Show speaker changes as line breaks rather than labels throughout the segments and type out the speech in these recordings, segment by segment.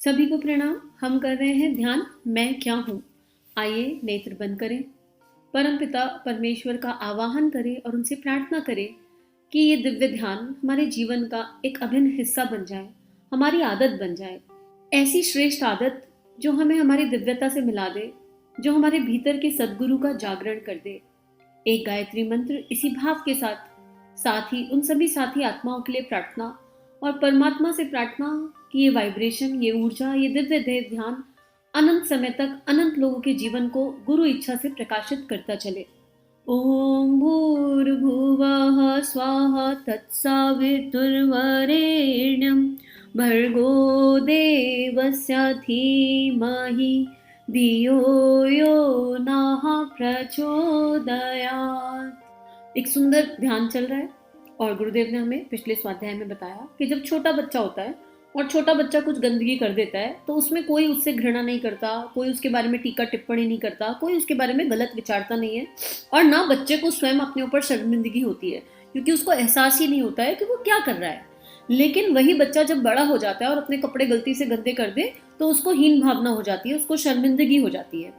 सभी को प्रणाम। हम कर रहे हैं ध्यान मैं क्या हूँ। आइए नेत्र बंद करें, परमपिता परमेश्वर का आवाहन करें और उनसे प्रार्थना करें कि ये दिव्य ध्यान हमारे जीवन का एक अभिन्न हिस्सा बन जाए, हमारी आदत बन जाए। ऐसी श्रेष्ठ आदत जो हमें हमारी दिव्यता से मिला दे, जो हमारे भीतर के सद्गुरु का जागरण कर दे। एक गायत्री मंत्र इसी भाव के साथ ही उन सभी साथी आत्माओं के लिए प्रार्थना और परमात्मा से प्रार्थना कि ये वाइब्रेशन, ये ऊर्जा, ये दिव्य देव ध्यान अनंत समय तक अनंत लोगों के जीवन को गुरु इच्छा से प्रकाशित करता चले। ओम भूर्भुवः स्वाहा तत्सवितुर्वरेण्यं भर्गो देवस्य धीमहि धियो यो नः प्रचोदयात्। एक सुंदर ध्यान चल रहा है और गुरुदेव ने हमें पिछले स्वाध्याय में बताया कि जब छोटा बच्चा होता है और छोटा बच्चा कुछ गंदगी कर देता है तो उसमें कोई उससे घृणा नहीं करता, कोई उसके बारे में टीका टिप्पणी नहीं करता, कोई उसके बारे में गलत विचारता नहीं है और ना बच्चे को स्वयं अपने ऊपर शर्मिंदगी होती है, क्योंकि उसको एहसास ही नहीं होता है कि वो क्या कर रहा है। लेकिन वही बच्चा जब बड़ा हो जाता है और अपने कपड़े गलती से गंदे कर दे तो उसको हीन भावना हो जाती है, उसको शर्मिंदगी हो जाती है।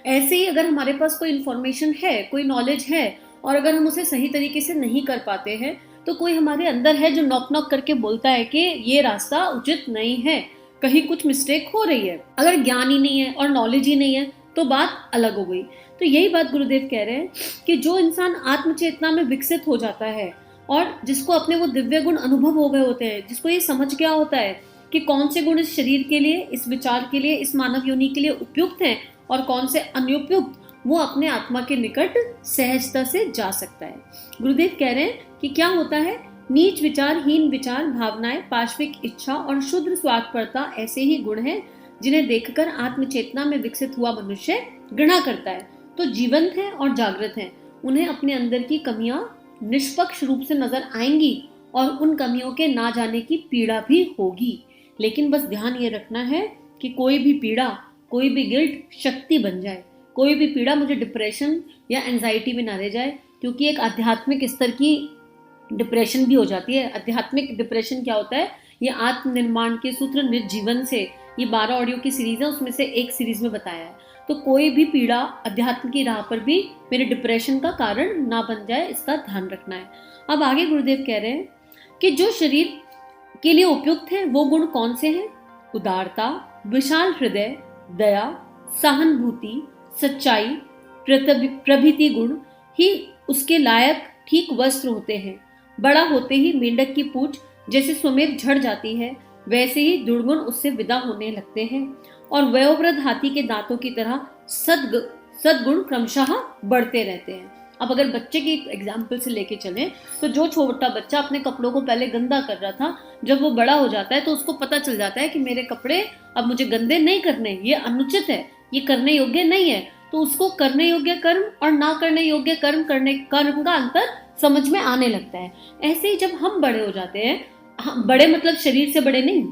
ऐसे ही अगर हमारे पास कोई इन्फॉर्मेशन है, कोई नॉलेज है और अगर हम उसे सही तरीके से नहीं कर पाते हैं तो कोई हमारे अंदर है जो नॉक नॉक करके बोलता है कि ये रास्ता उचित नहीं है, कहीं कुछ मिस्टेक हो रही है। अगर ज्ञान ही नहीं है और नॉलेज ही नहीं है तो बात अलग हो गई। तो यही बात गुरुदेव कह रहे हैं कि जो इंसान आत्मचेतना में विकसित हो जाता है और जिसको अपने वो दिव्य गुण अनुभव हो गए होते हैं, जिसको ये समझ गया होता है कि कौन से गुण इस शरीर के लिए, इस विचार के लिए, इस मानव योनि के लिए उपयुक्त हैं और कौन से अनुपयुक्त, वो अपने आत्मा के निकट सहजता से जा सकता है। गुरुदेव कह रहे हैं कि क्या होता है, नीच विचार, हीन विचार, भावनाएं, पाश्विक इच्छा और शुद्र स्वार्थपरता ऐसे ही गुण हैं जिन्हें देखकर आत्मचेतना में विकसित हुआ मनुष्य घृणा करता है। तो जीवंत है और जागृत है, उन्हें अपने अंदर की कमियां निष्पक्ष रूप से नजर आएंगी और उन कमियों के ना जाने की पीड़ा भी होगी। लेकिन बस ध्यान ये रखना है कि कोई भी पीड़ा, कोई भी गिल्ट शक्ति बन जाए, कोई भी पीड़ा मुझे डिप्रेशन या एंजाइटी में ना ले जाए, क्योंकि एक आध्यात्मिक स्तर की डिप्रेशन भी हो जाती है। आध्यात्मिक डिप्रेशन क्या होता है, ये आत्मनिर्माण के सूत्र निज जीवन से, ये 12 ऑडियो की सीरीज है, उसमें से एक सीरीज में बताया है। तो कोई भी पीड़ा अध्यात्म की राह पर भी मेरे डिप्रेशन का कारण ना बन जाए, इसका ध्यान रखना है। अब आगे गुरुदेव कह रहे हैं कि जो शरीर के लिए उपयुक्त है वो गुण कौन से हैं? उदारता, विशाल हृदय, दया, सहानुभूति, सच्चाई प्रभृति गुण ही उसके लायक ठीक वस्त्र होते हैं। बड़ा होते ही मेंढक की पूंछ जैसे सुमेध झड़ जाती है, वैसे ही दुर्गुण उससे विदा होने लगते हैं और वयोवृद्ध हाथी के दांतों की तरह सद्गुण क्रमशः बढ़ते रहते हैं। अब अगर बच्चे की एग्जाम्पल से लेके चलें तो जो छोटा बच्चा अपने कपड़ों को पहले गंदा कर रहा था, जब वो बड़ा हो जाता है तो उसको पता चल जाता है कि मेरे कपड़े अब मुझे गंदे नहीं करने, ये अनुचित है, ये करने योग्य नहीं है। तो उसको करने योग्य कर्म और ना करने योग्य कर्म का अंतर समझ में आने लगता है। ऐसे ही जब हम बड़े हो जाते हैं, बड़े मतलब शरीर से बड़े नहीं,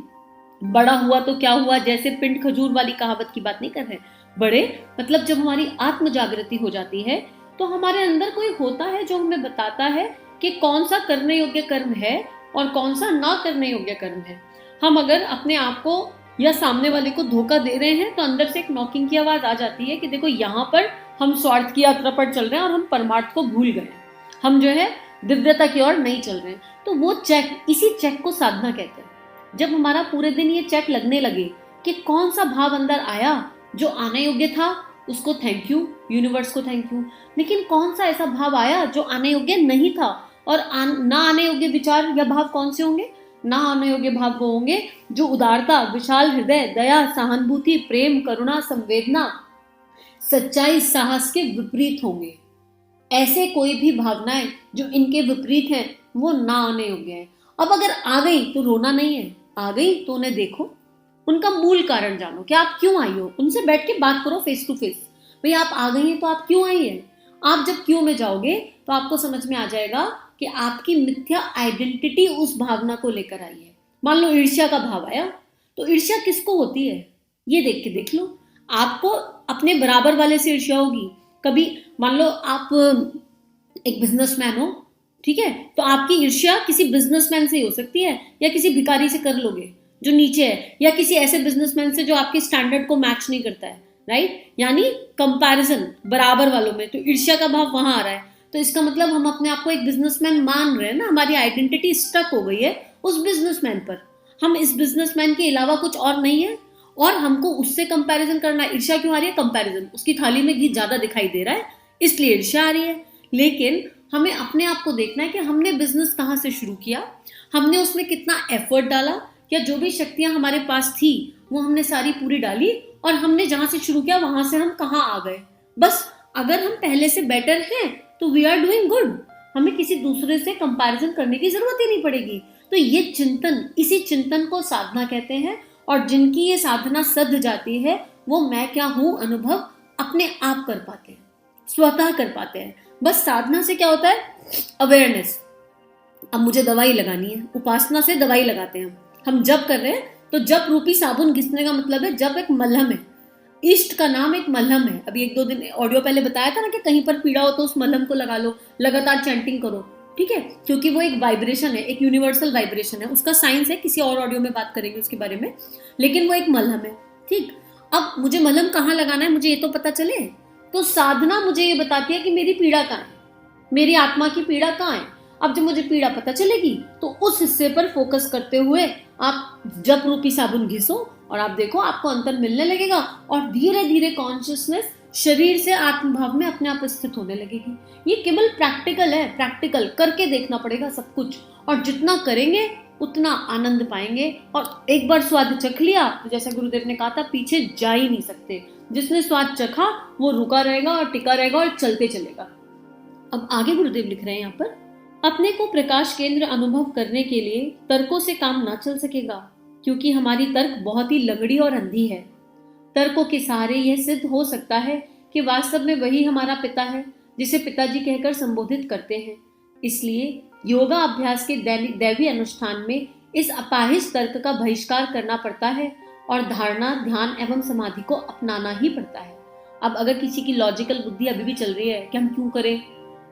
बड़ा हुआ तो क्या हुआ, जैसे पिंड खजूर वाली कहावत की बात नहीं कर रहे, बड़े मतलब जब हमारी आत्म जागृति हो जाती है तो हमारे अंदर कोई होता है जो हमें बताता है कि कौन सा करने योग्य कर्म है और कौन सा ना करने योग्य कर्म है। हम अगर अपने आप को या सामने वाले को धोखा दे रहे हैं तो अंदर से एक नॉकिंग की आवाज आ जाती है कि देखो यहाँ पर हम स्वार्थ की यात्रा पर चल रहे हैं और हम परमार्थ को भूल गए, हम जो है दिव्यता की ओर नहीं चल रहे हैं। तो वो चेक, इसी चेक को साधना कहते हैं। जब हमारा पूरे दिन ये चेक लगने लगे कि कौन सा भाव अंदर आया जो आने योग्य था, उसको थैंक यू, यूनिवर्स को थैंक यू। लेकिन कौन सा ऐसा भाव आया जो आने योग्य नहीं था, और ना आने योग्य विचार या भाव कौन से होंगे? ना आने योग्य भाव वो होंगे जो उदारता, विशाल हृदय, दया, सहानुभूति, प्रेम, करुणा, संवेदना, सच्चाई, साहस के विपरीत होंगे। ऐसे कोई भी भावनाएं जो इनके विपरीत हैं वो ना आने योग्य है। अब अगर आ गई तो रोना नहीं है, आ गई तो उन्हें देखो, उनका मूल कारण जानो कि आप क्यों आई हो, उनसे बैठ के बात करो फेस टू फेस। भाई आप आ गई हैं तो आप क्यों आई हैं? आप जब क्यों में जाओगे तो आपको समझ में आ जाएगा कि आपकी मिथ्या आइडेंटिटी उस भावना को लेकर आई है। मान लो ईर्ष्या का भाव आया, तो ईर्ष्या किसको होती है ये देख के देख लो। आपको अपने बराबर वाले से ईर्ष्या होगी। कभी मान लो आप एक बिजनेसमैन हो, ठीक है, तो आपकी ईर्ष्या किसी बिजनेसमैन से ही हो सकती है या किसी भिखारी से कर लोगे। जो नीचे है, या किसी ऐसे बिजनेसमैन से जो आपके स्टैंडर्ड को मैच नहीं करता है, राइट, यानी कंपैरिजन बराबर वालों में, तो ईर्ष्या का भाव वहां आ रहा है। तो इसका मतलब हम अपने आप को एक बिजनेसमैन मान रहे हैं ना, हमारी आइडेंटिटी स्टक हो गई है उस बिजनेसमैन पर। हम इस बिजनेसमैन के अलावा कुछ और नहीं है, और हमको उससे कंपैरिजन करना। ईर्ष्या क्यों आ रही है? कंपैरिजन, उसकी थाली में घी ज्यादा दिखाई दे रहा है इसलिए ईर्ष्या आ रही है। लेकिन हमें अपने आप को देखना है कि हमने बिजनेस कहाँ से शुरू किया, हमने उसमें कितना एफर्ट डाला, या जो भी शक्तियां हमारे पास थी वो हमने सारी पूरी डाली, और हमने जहां से शुरू किया वहां से हम कहाँ आ गए। बस अगर हम पहले से बेटर हैं तो वी आर डूइंग गुड, हमें किसी दूसरे से कंपैरिजन करने की जरूरत ही नहीं पड़ेगी। तो ये चिंतन, इसी चिंतन को साधना कहते हैं। और जिनकी ये साधना सध जाती है वो मैं क्या हूं अनुभव अपने आप कर पाते हैं, स्वतः कर पाते हैं। बस साधना से क्या होता है? अवेयरनेस। अब मुझे दवाई लगानी है, उपासना से दवाई लगाते हैं हम जप कर रहे हैं, तो जप रूपी साबुन घिसने का मतलब है जप एक मलहम है, इष्ट का नाम एक मलहम है। अभी 1-2 दिन ऑडियो पहले बताया था ना कि कहीं पर पीड़ा हो तो उस मलहम को लगा लो, लगातार चैंटिंग करो, ठीक है, क्योंकि वो एक वाइब्रेशन है, एक यूनिवर्सल वाइब्रेशन है। उसका साइंस है, किसी और ऑडियो में बात करेंगे उसके बारे में, लेकिन वो एक मलहम है, ठीक। अब मुझे मलहम कहाँ लगाना है मुझे ये तो पता चले। तो साधना मुझे ये बताती है कि मेरी पीड़ा कहाँ है, मेरी आत्मा की पीड़ा कहाँ है। अब जब मुझे पीड़ा पता चलेगी तो उस हिस्से पर फोकस करते हुए आप जप रूपी साबुन घिसो, और आप देखो आपको अंतर मिलने लगेगा, और धीरे धीरे कॉन्शियसनेस शरीर से आत्मभाव में अपने आप स्थित होने लगेगी। ये केवल प्रैक्टिकल है, प्रैक्टिकल करके देखना पड़ेगा सब कुछ, और जितना करेंगे उतना आनंद पाएंगे। और एक बार स्वाद चख लिया तो जैसा गुरुदेव ने कहा था, पीछे जा ही नहीं सकते। जिसने स्वाद चखा वो रुका रहेगा और टिका रहेगा और चलते चलेगा। अब आगे गुरुदेव लिख रहे हैं यहाँ पर, अपने को प्रकाश केंद्र अनुभव करने के लिए तर्कों से काम ना चल सकेगा, क्योंकि हमारी तर्क बहुत ही लगड़ी और अंधी है। तर्कों के सहारे यह सिद्ध हो सकता है कि वास्तव में वही हमारा पिता है, जिसे पिताजी कहकर संबोधित करते हैं। इसलिए योगा अभ्यास के दैवी अनुष्ठान में इस अपाहिज तर्क का बहिष्कार करना पड़ता है, और धारणा, ध्यान एवं समाधि को अपनाना ही पड़ता है। अब अगर किसी की लॉजिकल बुद्धि अभी भी चल रही है कि हम क्यों करें,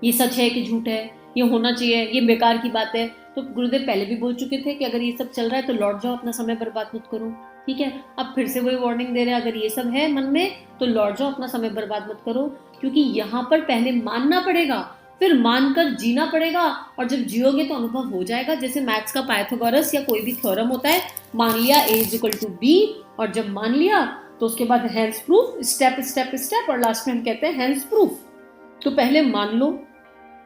ये सच है कि झूठ है, ये होना चाहिए, ये बेकार की बात है, तो गुरुदेव पहले भी बोल चुके थे कि अगर ये सब चल रहा है तो लौट जाओ, अपना समय बर्बाद मत करो, ठीक है। अब फिर से वही वार्निंग दे रहे हैं, अगर ये सब है मन में तो लौट जाओ, अपना समय बर्बाद मत करो, क्योंकि यहाँ पर पहले मानना पड़ेगा, फिर मानकर जीना पड़ेगा, और जब जियोगे तो अनुभव हो जाएगा। जैसे मैथ्स का पाइथागोरस या कोई भी थ्योरम होता है, मान लिया A = B, और जब मान लिया तो उसके बाद hence proof, step step step, और लास्ट में हम कहते हैं हैंस प्रूफ। तो पहले मान लो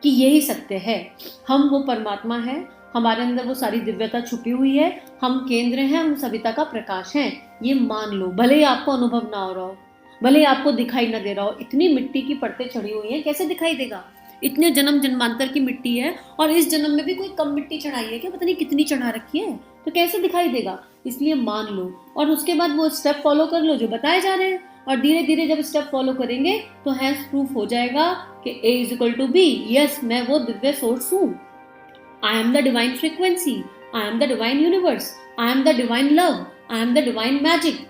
कि यही सत्य है, हम वो परमात्मा है, हमारे अंदर वो सारी दिव्यता छुपी हुई है, हम केंद्र हैं, हम सविता का प्रकाश हैं, ये मान लो। भले ही आपको अनुभव ना हो रहा हो, भले ही आपको दिखाई ना दे रहा हो, इतनी मिट्टी की परतें चढ़ी हुई हैं, कैसे दिखाई देगा? इतने जन्म जन्मांतर की मिट्टी है, और इस जन्म में भी कोई कम मिट्टी चढ़ाई है क्या? पता नहीं कितनी चढ़ा रखी है, तो कैसे दिखाई देगा? इसलिए मान लो, और उसके बाद वो स्टेप फॉलो कर लो जो बताए जा रहे हैं, और धीरे धीरे जब स्टेप फॉलो करेंगे तो हैंस प्रूफ हो जाएगा कि A = B, यस मैं वो दिव्य सोर्स हूँ, I am the divine frequency, I am the divine universe, I am the divine love, I am the divine magic,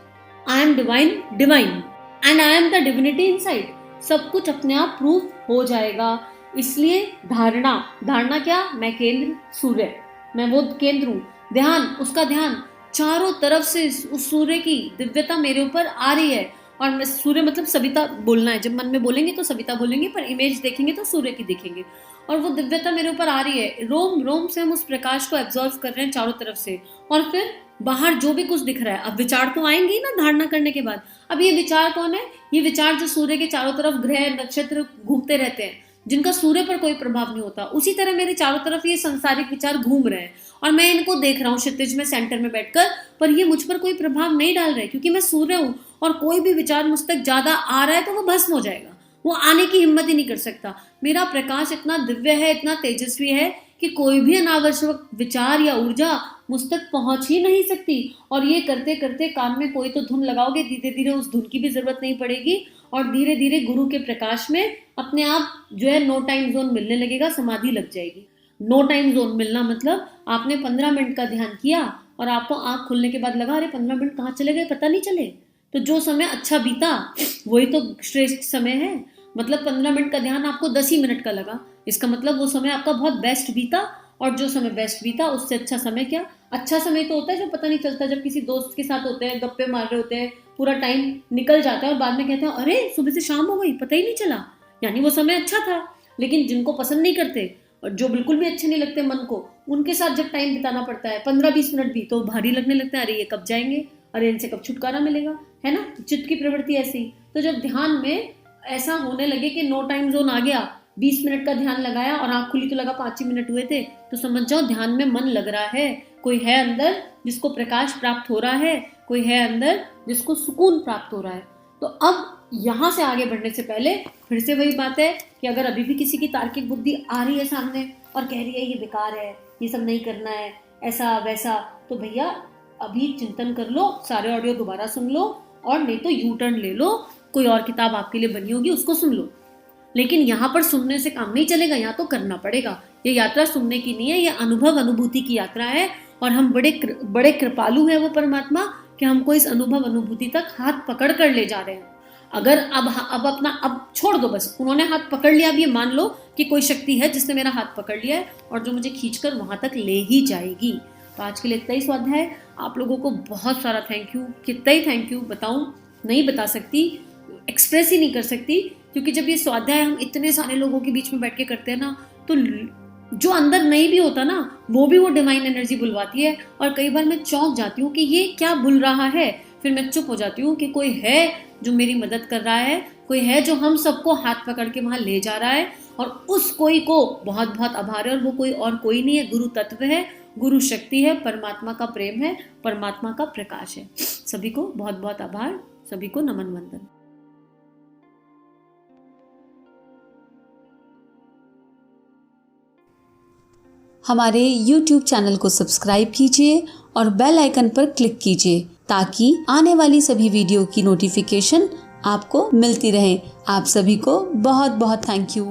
I am divine divine, and I am the divinity inside. सब कुछ अपने आप proof हो जाएगा। इसलिए धारणा, धारणा क्या? मैं केंद्र सूर्य, मैं वो केंद्र हूँ। ध्यान, उसका ध्यान, चारों तरफ से उस सूर्य की दिव्यता मेरे ऊपर आ रही है, और मैं सूर्य मतलब सविता बोलना है, जब मन में बोलेंगे तो सविता बोलेंगे, पर इमेज देखेंगे तो सूर्य की देखेंगे, और वो दिव्यता मेरे ऊपर आ रही है। रोम रोम से हम उस प्रकाश को एब्जॉर्व कर रहे हैं चारों तरफ से, और फिर बाहर जो भी कुछ दिख रहा है, अब विचार तो आएंगे ही ना धारणा करने के बाद। अब ये विचार कौन है? ये विचार जो सूर्य के चारों तरफ ग्रह नक्षत्र घूमते रहते हैं, जिनका सूर्य पर कोई प्रभाव नहीं होता, उसी तरह मेरे चारों तरफ ये संसारिक विचार घूम रहे हैं, और मैं इनको देख रहा हूँ क्षितिज में सेंटर में बैठकर, पर ये मुझ पर कोई प्रभाव नहीं डाल रहे, क्योंकि मैं सूर्य हूँ, और कोई भी विचार मुझ तक ज्यादा आ रहा है तो वो भस्म हो जाएगा, वो आने की हिम्मत ही नहीं कर सकता। मेरा प्रकाश इतना दिव्य है, इतना तेजस्वी है कि कोई भी अनावश्यक विचार या ऊर्जा मुझ तक पहुंच ही नहीं सकती। और ये करते करते कान में कोई तो धुन लगाओगे, धीरे धीरे उस धुन की भी जरूरत नहीं पड़ेगी, और धीरे धीरे गुरु के प्रकाश में अपने आप जो है नो टाइम जोन मिलने लगेगा, समाधि लग जाएगी। नो टाइम जोन मिलना मतलब आपने 15 मिनट का ध्यान किया, और आपको आंख खुलने के बाद लगा अरे 15 मिनट कहाँ चले गए, पता नहीं चले। तो जो समय अच्छा बीता वही तो श्रेष्ठ समय है। मतलब 15 मिनट का ध्यान आपको 10 ही मिनट का लगा, इसका मतलब वो समय आपका बहुत बेस्ट बीता, और जो समय बेस्ट भी था उससे अच्छा समय क्या, अच्छा समय तो होता है जो पता नहीं चलता, जब किसी दोस्त के साथ होते हैं, गप्पे मार रहे होते हैं, पूरा टाइम निकल जाता है और बाद में कहते हैं अरे सुबह से शाम हो गई, पता ही नहीं चला, यानी वो समय अच्छा था। लेकिन जिनको पसंद नहीं करते और जो बिल्कुल भी अच्छे नहीं लगते मन को, उनके साथ जब टाइम बिताना पड़ता है 15-20 मिनट भी, तो भारी लगने लगता है, अरे ये कब जाएंगे, अरे इनसे कब छुटकारा मिलेगा, है ना। चित्त की प्रवृत्ति ऐसी। तो जब ध्यान में ऐसा होने लगे कि नो टाइम जोन आ गया, 20 मिनट का ध्यान लगाया और आंख खुली तो लगा 5 ही मिनट हुए थे, तो समझ जाओ ध्यान में मन लग रहा है, कोई है अंदर जिसको प्रकाश प्राप्त हो रहा है, कोई है अंदर जिसको सुकून प्राप्त हो रहा है। तो अब यहाँ से आगे बढ़ने से पहले फिर से वही बात है कि अगर अभी भी किसी की तार्किक बुद्धि आ रही है सामने और कह रही है ये बेकार है, ये सब नहीं करना है, ऐसा वैसा, तो भैया अभी चिंतन कर लो, सारे ऑडियो दोबारा सुन लो, और नहीं तो यू टर्न ले लो, कोई और किताब आपके लिए बनी होगी उसको सुन लो। लेकिन यहाँ पर सुनने से काम नहीं चलेगा, यहाँ तो करना पड़ेगा। ये यात्रा सुनने की नहीं है, ये अनुभव अनुभूति की यात्रा है। और हम बड़े कृपालु हैं वो परमात्मा कि हमको इस अनुभव अनुभूति तक हाथ पकड़ कर ले जा रहे हैं। अगर अब छोड़ दो, बस उन्होंने हाथ पकड़ लिया, अब ये मान लो कि कोई शक्ति है जिसने मेरा हाथ पकड़ लिया है और जो मुझे खींचकर वहां तक ले ही जाएगी। तो आज के लिए इतना ही स्वाध्याय। आप लोगों को बहुत सारा थैंक यू, कितना ही थैंक यू बताऊं, नहीं बता सकती, एक्सप्रेस ही नहीं कर सकती, क्योंकि जब ये स्वाध्याय हम इतने सारे लोगों के बीच में बैठ के करते हैं ना, तो जो अंदर नहीं भी होता ना, वो भी वो डिवाइन एनर्जी बुलवाती है। और कई बार मैं चौंक जाती हूँ कि ये क्या बुल रहा है, फिर मैं चुप हो जाती हूँ कि कोई है जो मेरी मदद कर रहा है, कोई है जो हम सबको हाथ पकड़ के वहां ले जा रहा है, और उस कोई को बहुत बहुत आभार है। और वो कोई और कोई नहीं है, गुरु तत्व है, गुरु शक्ति है, परमात्मा का प्रेम है, परमात्मा का प्रकाश है। सभी को बहुत बहुत आभार, सभी को नमन वंदन।
हमारे YouTube चैनल को सब्सक्राइब कीजिए और बेल आइकन पर क्लिक कीजिए ताकि आने वाली सभी वीडियो की नोटिफिकेशन आपको मिलती रहे। आप सभी को बहुत बहुत थैंक यू।